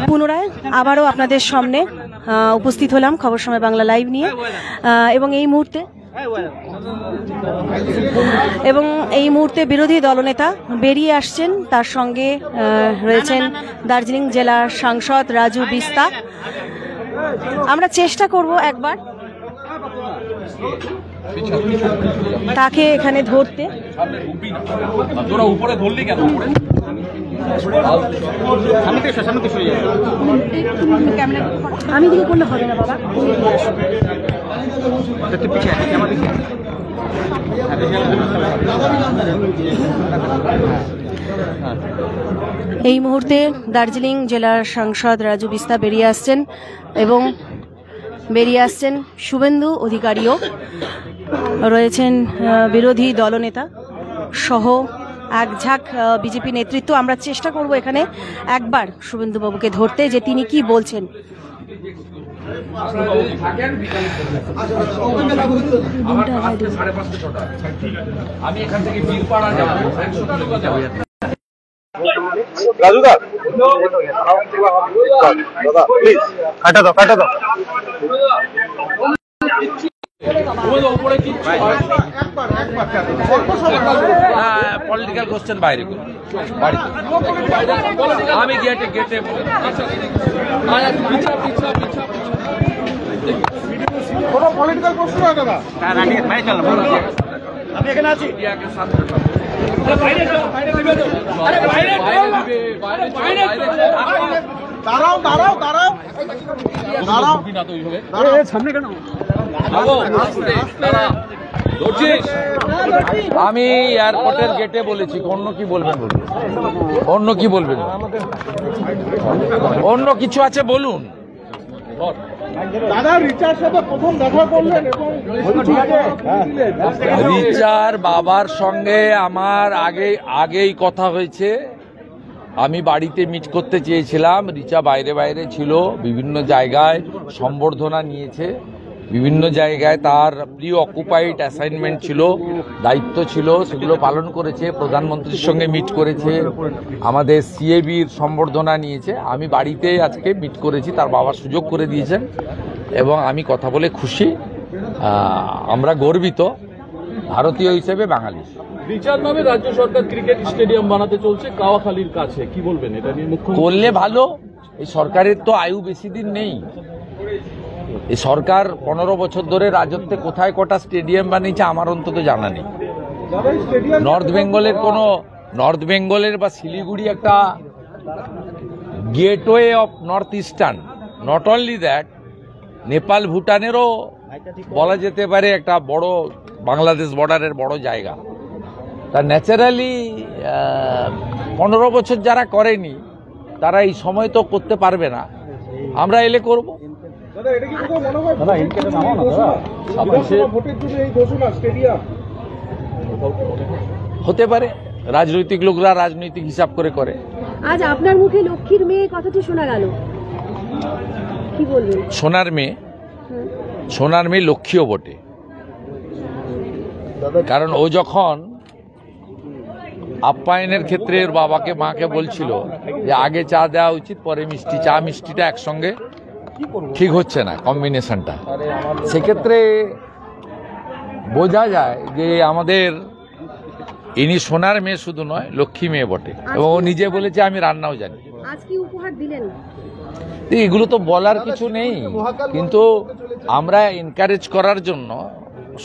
পুনরায় আবারও আপনাদের সামনে উপস্থিত হলাম খবর সময় বাংলা লাইভ নিয়ে এবং এই মুহূর্তে বিরোধী দলনেতা বেরিয়ে আসছেন, তার সঙ্গে রয়েছেন দার্জিলিং জেলার সাংসদ রাজু বিস্তা। আমরা চেষ্টা করব একবার তাকে এখানে ধরতে। আমি দিকে করলে হবে না বাবা। এই মুহূর্তে দার্জিলিং জেলার সাংসদ রাজু বিস্তা বেরিয়ে আসছেন এবং বেরিয়ে আসছেন শুভেন্দু অধিকারীও রয়েছেন, বিরোধী দলনেতা সহ এক ঝাঁক বিজেপি নেতৃত্ব। আমরা চেষ্টা করব এখানে একবার শুভেন্দু বাবুকে ধরতে, যে তিনি কি বলছেন। আমি এখান থেকে বীরপাড়া যাব, রাজুদা প্লিজ কাটা দাও পলিটিক্যাল কোশ্চেন বাইরে আমি গেটে কোনো পলিটিক্যাল প্রশ্ন হয় না। আমি এখানে আছি। সামনে কেন? আমি এয়ারপোর্টের গেটে বলেছি, অন্য কি বলবেন বলুন, অন্য কি বলবেন, অন্য কিছু আছে বলুন। দাদা রিচার সাথে প্রথম দেখা করলেন এবং রিচার বাবার সঙ্গে আমার আগেই কথা হয়েছে। আমি বাড়িতে মিট করতে চেয়েছিলাম, রিচা বাইরে ছিল, বিভিন্ন জায়গায় সম্বর্ধনা নিয়েছে, বিভিন্ন জায়গায় তার প্রি অকুপাইড অ্যাসাইনমেন্ট ছিল, দায়িত্ব ছিল, সেগুলো পালন করেছে, প্রধানমন্ত্রীর সঙ্গে মিট করেছে, আমাদের সিএবির সম্বর্ধনা নিয়েছে। আমি বাড়িতে আজকে মিট করেছি, তার বাবা সুযোগ করে দিয়েছেন এবং আমি কথা বলে খুশি। আমরা গর্বিত ভারতীয় হিসেবে বাঙালি। রিচার নামে রাজ্য সরকার ক্রিকেট স্টেডিয়াম বানাতে চলছে কাওয়াখালীর কাছে, কি বলবেন এটা নিয়ে? করলে ভালো, এই সরকারের তো আয়ু বেশি দিন নেই। এই সরকার 15 বছর ধরে রাজত্বে কোথায় কটা স্টেডিয়াম বানিয়েছে আমার অন্তত জানা নেই। নর্থ বেঙ্গলের বা শিলিগুড়ি একটা gateway of north eastern, not only that, Nepal ভুটানেরও বলা যেতে পারে একটা বড় বাংলাদেশ বর্ডারের বড় জায়গা। তা ন্যাচারালি 15 বছর যারা করেনি তারা এই সময় তো করতে পারবে না, আমরা এলে করব। হতে পারে, রাজনৈতিক লোকরা রাজনৈতিক হিসাব করে। আজ আপনার মুখে লক্ষ্মীর মেয়ে কথাটি শোনা গেল, কি বলবেন? সোনার মেয়ে লক্ষ্মীও বটে, কারণ ও যখন আপ্যায়নের ক্ষেত্রে ওর বাবাকে মাকে বলছিল যে আগে চা দেওয়া উচিত পরে মিষ্টি, চা মিষ্টিটা একসঙ্গে ঠিক হচ্ছে না কম্বিনেশনটা, সেক্ষেত্রে বোঝা যায় যে আমাদের ইনি সোনার মেয়ে শুধু নয়, লক্ষ্মী মেয়ে বটে। এবং ও নিজে বলেছে আমি রান্নাও জানি। এগুলো তো বলার কিছু নেই, কিন্তু আমরা এনকারেজ করার জন্য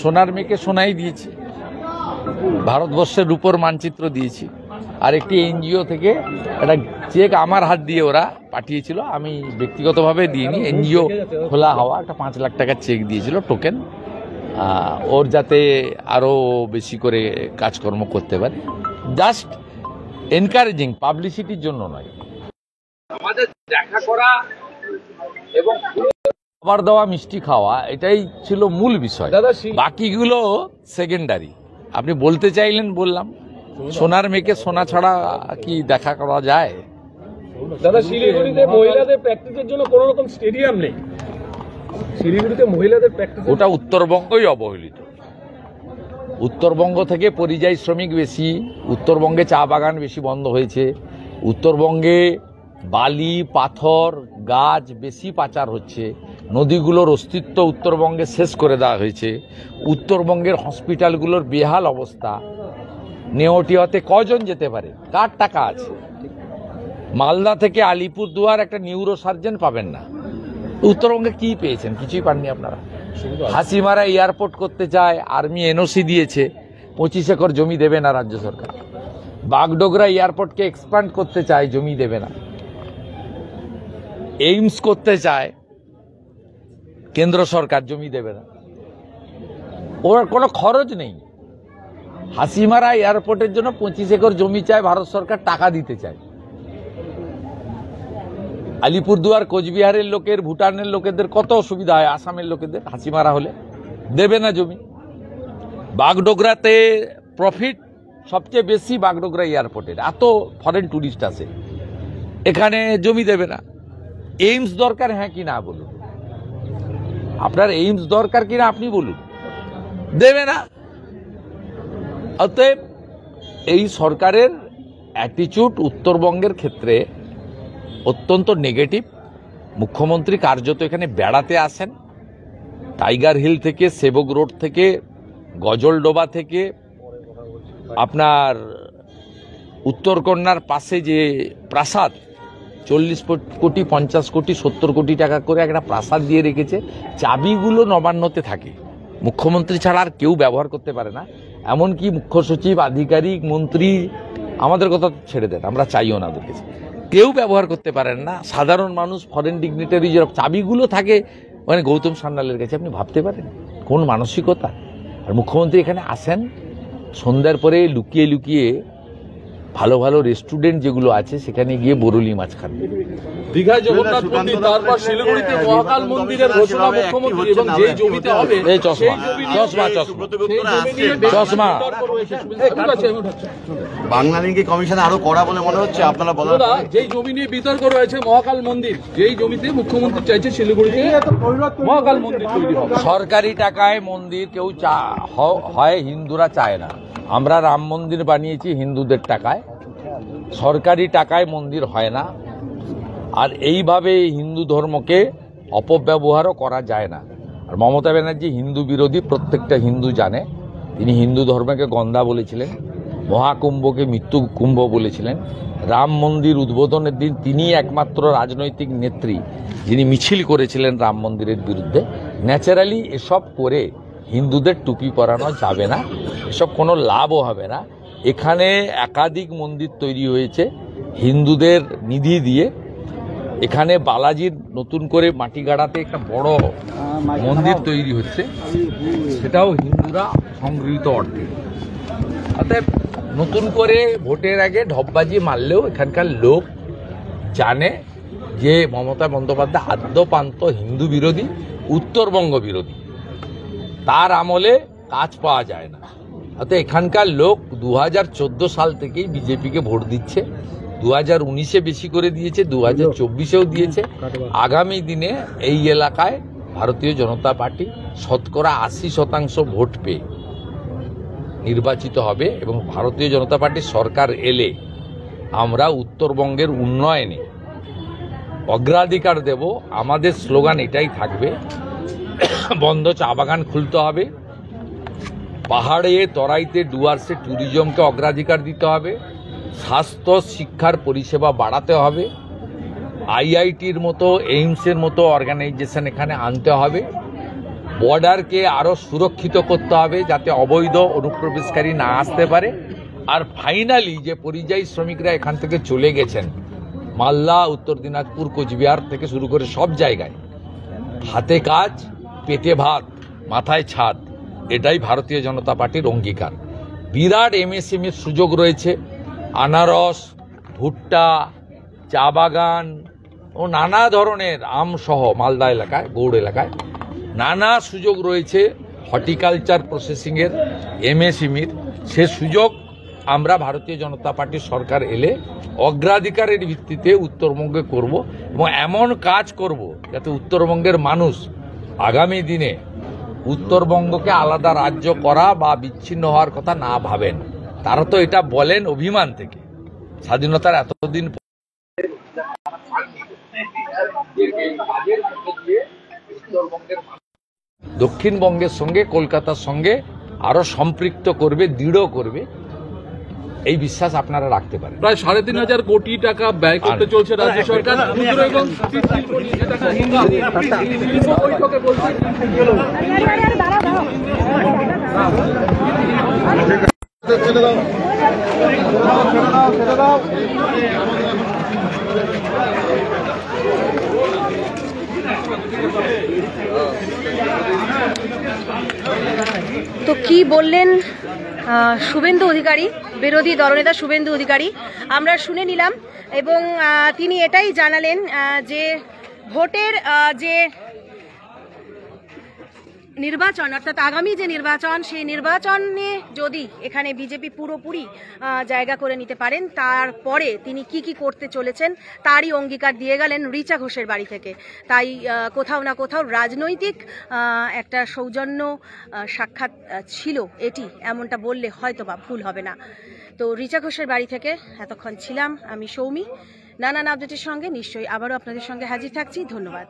সোনার মেয়েকে সোনাই দিয়েছি, ভারতবর্ষের রূপোর মানচিত্র দিয়েছি, আর একটি এনজিও থেকে একটা চেক আমার হাত দিয়ে ওরা পাঠিয়েছিল, আমি ব্যক্তিগতভাবে দিইনি, এনজিও খোলা হওয়া একটা 5 লাখ টাকার চেক দিয়েছিল টোকেন, ওর যাতে আরো বেশি করে কাজকর্ম করতে পারে। জাস্ট এনকারেজিং, পাবলিসিটির জন্য নয়। আমাদের দেখা করা এবং খাবার দেওয়া, মিষ্টি খাওয়া, এটাই ছিল মূল বিষয়, বাকিগুলো সেকেন্ডারি। আপনি বলতে চাইলেন, বললাম। সোনার মেয়েকে সোনা ছাড়া কি দেখা করা যায়? দাদা, শিলিগুড়িতে মহিলাদের প্র্যাকটিসের জন্য কোনো রকম স্টেডিয়াম নেই। শিলিগুড়িতে মহিলাদের প্র্যাকটিস, ওটা উত্তরবঙ্গই অবহেলিত। উত্তরবঙ্গ থেকে পরিযায়ী শ্রমিক বেশি, উত্তরবঙ্গে চা বাগান বেশি বন্ধ হয়েছে, উত্তরবঙ্গে বালি পাথর গাছ বেশি পাচার হচ্ছে, নদীগুলোর অস্তিত্ব উত্তরবঙ্গে শেষ করে দেওয়া হয়েছে, উত্তরবঙ্গের হসপিটালগুলোর বেহাল অবস্থা। নেওটিয়াতে কজন যেতে পারে, কার টাকা আছে? মালদা থেকে আলিপুরদুয়ার একটা নিউরো সার্জন পাবেন না। উত্তরবঙ্গে কি পেয়েছেন? কিছুই পাননি আপনারা। হাসিমারা এয়ারপোর্ট করতে চায়, আর্মি এনওসি দিয়েছে, 25 একর জমি দেবে না রাজ্য সরকার। বাগডোগরা এয়ারপোর্টকে এক্সপ্যান্ড করতে চায়, জমি দেবে না। এইমস করতে চায় কেন্দ্র সরকার, জমি দেবে না। ওর কোনো খরচ নেই। হাসিমারা এয়ারপোর্টের জন্য 25 একর জমি চায়, ভারত সরকার টাকা দিতে চায়। আলিপুরদুয়ার কোচবিহারের লোকের, ভুটানের লোকেদের কত অসুবিধা হয়, আসামের লোকেদের হাসিমারা হলে, দেবে না জমি। বাগডোগরাতে প্রফিট সবচেয়ে বেশি বাগডোগরা এয়ারপোর্টের, এত ফরেন ট্যুরিস্ট আসে, এখানে জমি দেবে না। এইমস দরকার, হ্যাঁ কি না বলুন? আপনার এইমস দরকার কিনা আপনি বলুন, দেবে না। অতএব এই সরকারের অ্যাটিচিউড উত্তরবঙ্গের ক্ষেত্রে অত্যন্ত নেগেটিভ। মুখ্যমন্ত্রী কার্যত এখানে বেড়াতে আসেন, টাইগার হিল থেকে, সেবক রোড থেকে, গজলডোবা থেকে, আপনার উত্তরকন্যার পাশে যে প্রাসাদ, 40 কোটি 50 কোটি 70 কোটি টাকা করে একটা প্রাসাদ দিয়ে রেখেছে, চাবিগুলো নবান্নতে থাকে। মুখ্যমন্ত্রী ছাড়া আর কেউ ব্যবহার করতে পারে না। এমনকি মুখ্য সচিব, আধিকারিক, মন্ত্রী, আমাদের কথা ছেড়ে দেন, আমরা চাইও না, ওদের কাছে কেউ ব্যবহার করতে পারেন না। সাধারণ মানুষ, ফরেন ডিগনিটারি, যে চাবিগুলো থাকে মানে গৌতম সান্যালের কাছে, আপনি ভাবতে পারেন কোন মানসিকতা। আর মুখ্যমন্ত্রী এখানে আসেন সন্ধ্যার পরে লুকিয়ে লুকিয়ে ভালো ভালো রেস্টুরেন্ট যেগুলো আছে সেখানে গিয়ে বরুলি মাছ খান। দীঘায় জগন্নাথ মন্দির, তারপর শিলিগুড়িতে মহাকাল মন্দিরের ঘোষণা মুখ্যমন্ত্রী, এবং যে জমিতে হবে এই চশমা বাংলা লিঙ্কে কমিশনে আরো কড়া বলে মনে হচ্ছে আপনারা বলেন। যেই জমি নিয়ে বিতর্ক রয়েছে মহাকাল মন্দির, যেই জমিতে মুখ্যমন্ত্রী চাইছে শিলিগুড়িতে মহাকাল মন্দির তৈরি হবে। সরকারি টাকায় মন্দির কেউ হয়, হিন্দুরা চায় না। আমরা রাম মন্দির বানিয়েছি হিন্দুদের টাকায়, সরকারি টাকায় মন্দির হয় না। আর এইভাবে হিন্দু ধর্মকে অপব্যবহারও করা যায় না। আর মমতা ব্যানার্জি হিন্দু বিরোধী, প্রত্যেকটা হিন্দু জানে। তিনি হিন্দু ধর্মকে গন্ধা বলেছিলেন, মহাকুম্ভকে মৃত্যু কুম্ভ বলেছিলেন। রাম মন্দির উদ্বোধনের দিন তিনি একমাত্র রাজনৈতিক নেত্রী যিনি মিছিল করেছিলেন রাম মন্দিরের বিরুদ্ধে। ন্যাচারালি এসব করে হিন্দুদের টুপি পরানো যাবে না, এসব কোনো লাভও হবে না। এখানে একাধিক মন্দির তৈরি হয়েছে হিন্দুদের নিধি দিয়ে। এখানে বালাজির নতুন করে মাটিগাড়াতে একটা বড় মন্দির তৈরি হচ্ছে, সেটাও হিন্দুরা সংগৃহীত অর্থে। অতএব নতুন করে ভোটের আগে ঢপবাজি মারলেও এখানকার লোক জানে যে মমতা বন্দ্যোপাধ্যায় আদ্যপান্ত হিন্দু বিরোধী, উত্তরবঙ্গ বিরোধী। তার আমলে কাজ পাওয়া যায় না। অর্থাৎ এখানকার লোক 2014 সাল থেকেই বিজেপিকে ভোট দিচ্ছে, 2019-এ বেশি করে দিয়েছে, 2024-এও দিয়েছে। আগামী দিনে এই এলাকায় ভারতীয় জনতা পার্টি শতকরা 80% ভোট পেয়ে নির্বাচিত হবে, এবং ভারতীয় জনতা পার্টির সরকার এলে আমরা উত্তরবঙ্গের উন্নয়নে অগ্রাধিকার দেব। আমাদের স্লোগান এটাই থাকবে, বন্ধ চা বাগান খুলতে হবে, পাহাড়ে তরাইতে ডুয়ার্সে ট্যুরিজমকে অগ্রাধিকার দিতে হবে, স্বাস্থ্য শিক্ষার পরিষেবা বাড়াতে হবে, আইআইটির মতো, এইমসের মতো অর্গানাইজেশন এখানে আনতে হবে, বর্ডারকে আরও সুরক্ষিত করতে হবে যাতে অবৈধ অনুপ্রবেশকারী না আসতে পারে। আর ফাইনালি যে পরিযায়ী শ্রমিকরা এখান থেকে চলে গেছেন, মালদা, উত্তর দিনাজপুর, কোচবিহার থেকে শুরু করে সব জায়গায়, হাতে কাজ, পেটে ভাত, মাথায় ছাদ, এটাই ভারতীয় জনতা পার্টির অঙ্গীকার। বিরাট এমএসএমইর সুযোগ রয়েছে, আনারস, ভুট্টা, চা বাগান ও নানা ধরনের আম সহ মালদা এলাকায়, গৌড় এলাকায় নানা সুযোগ রয়েছে হর্টিকালচার প্রসেসিংয়ের, এমএসএমইর। সে সুযোগ আমরা ভারতীয় জনতা পার্টির সরকার এলে অগ্রাধিকারের ভিত্তিতে উত্তরবঙ্গে করব, এবং এমন কাজ করব যাতে উত্তরবঙ্গের মানুষ আগামী দিনে উত্তরবঙ্গকে আলাদা রাজ্য করা বা বিচ্ছিন্ন হওয়ার কথা না ভাবেন। তারা তো এটা বলেন অভিমান থেকে, স্বাধীনতার এতদিন দক্ষিণবঙ্গের সঙ্গে কলকাতার সঙ্গে আরো সম্পৃক্ত করবে, দৃঢ় করবে, এই বিশ্বাস আপনারা রাখতে পারেন। প্রায় 3,500 কোটি টাকা ব্যয় করতে চলছে রাজ্য সরকার। ক্ষুদ্র এবং কুটির শিল্প নিয়ে যেটা শিল্প বৈঠকে বলছে। ছেড়ে দাও ছেড়ে দাও। তো কি বললেন শুভেন্দু অধিকারী, বিরোধী দলনেতা শুভেন্দু অধিকারী, আমরা শুনে নিলাম। এবং তিনি এটাই জানালেন যে ভোটের যে নির্বাচন, অর্থাৎ আগামী যে নির্বাচন, সেই নির্বাচনে যদি এখানে বিজেপি পুরোপুরি জায়গা করে নিতে পারেন, তারপরে তিনি কি কি করতে চলেছেন তারই অঙ্গীকার দিয়ে গেলেন রিচা ঘোষের বাড়ি থেকে। তাই কোথাও না কোথাও রাজনৈতিক একটা সৌজন্য সাক্ষাৎ ছিল এটি, এমনটা বললে হয়তোবা ভুল হবে না। তো রিচা ঘোষের বাড়ি থেকে এতক্ষণ ছিলাম আমি সৌমি। নানান আপডেটের সঙ্গে নিশ্চয়ই আবারও আপনাদের সঙ্গে হাজির থাকছি। ধন্যবাদ।